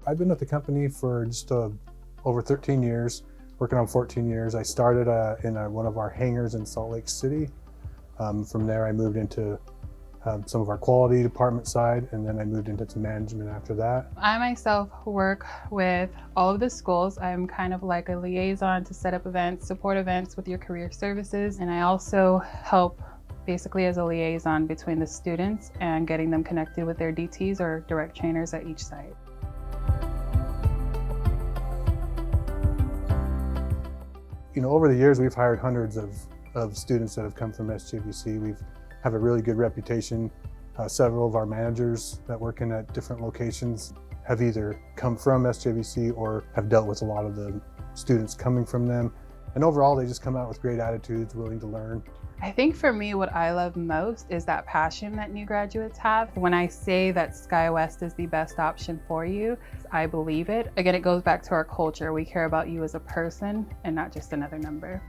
I've been at the company for just over 13 years, working on 14 years. I started in one of our hangars in Salt Lake City. From there I moved into some of our quality department side, and then I moved into some management after that. I myself work with all of the schools. I'm kind of like a liaison to set up events, support events with your career services, and I also help basically as a liaison between the students and getting them connected with their DTs or direct trainers at each site. You know, over the years we've hired hundreds of students that have come from SJVC. We have a really good reputation. Several of our managers that work in at different locations have either come from SJVC or have dealt with a lot of the students coming from them. And overall, they just come out with great attitudes, willing to learn. I think for me, what I love most is that passion that new graduates have. When I say that SkyWest is the best option for you, I believe it. Again, it goes back to our culture. We care about you as a person and not just another number.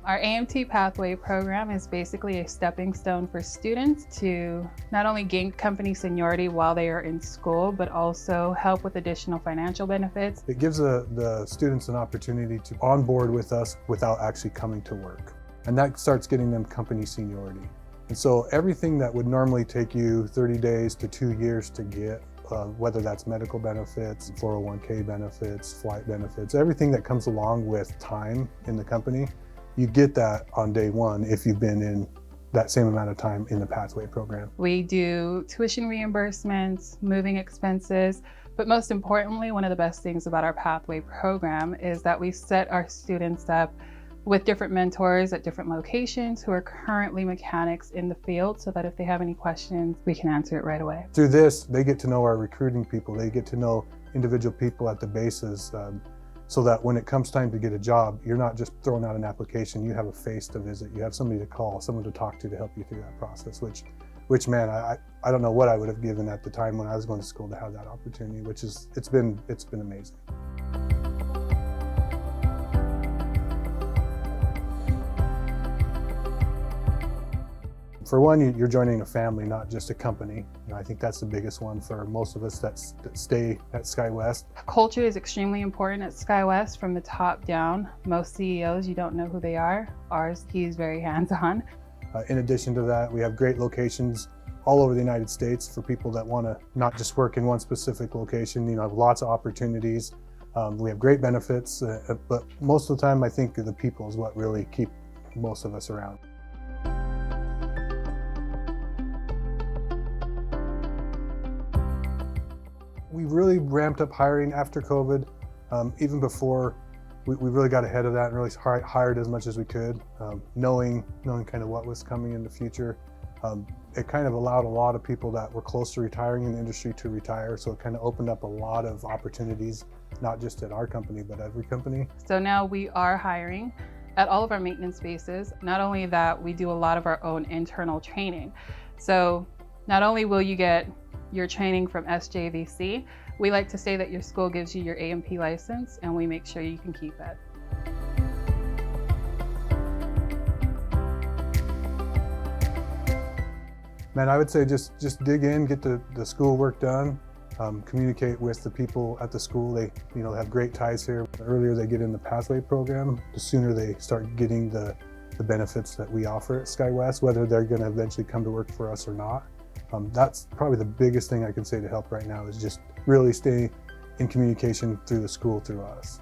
Our AMT Pathway Program is basically a stepping stone for students to not only gain company seniority while they are in school, but also help with additional financial benefits. It gives the students an opportunity to onboard with us without actually coming to work. And that starts getting them company seniority. And so everything that would normally take you 30 days to 2 years to get, whether that's medical benefits, 401k benefits, flight benefits, everything that comes along with time in the company, you get that on day one if you've been in that same amount of time in the Pathway program. We do tuition reimbursements, moving expenses, but most importantly, one of the best things about our Pathway program is that we set our students up with different mentors at different locations who are currently mechanics in the field, so that if they have any questions, we can answer it right away. Through this, they get to know our recruiting people, they get to know individual people at the bases, so that when it comes time to get a job, you're not just throwing out an application, you have a face to visit, you have somebody to call, someone to talk to help you through that process, which man, I don't know what I would have given at the time when I was going to school to have that opportunity, it's been amazing. For one, you're joining a family, not just a company. You know, I think that's the biggest one for most of us that stay at SkyWest. Culture is extremely important at SkyWest from the top down. Most CEOs, you don't know who they are. Ours, he's very hands-on. In addition to that, we have great locations all over the United States for people that want to not just work in one specific location. You know, lots of opportunities. We have great benefits, but most of the time, I think the people is what really keep most of us around. We really ramped up hiring after COVID. Even before, we really got ahead of that and really hired as much as we could, knowing kind of what was coming in the future. It kind of allowed a lot of people that were close to retiring in the industry to retire, so it kind of opened up a lot of opportunities, not just at our company, but every company. So now we are hiring at all of our maintenance bases. Not only that, we do a lot of our own internal training. So not only will you get your training from SJVC, we like to say that your school gives you your AMP license, and we make sure you can keep it. Man, I would say just dig in, get the school work done, communicate with the people at the school. They have great ties here. The earlier they get in the Pathway program, the sooner they start getting the benefits that we offer at SkyWest, whether they're going to eventually come to work for us or not. That's probably the biggest thing I can say to help right now, is just really stay in communication through the school, through us.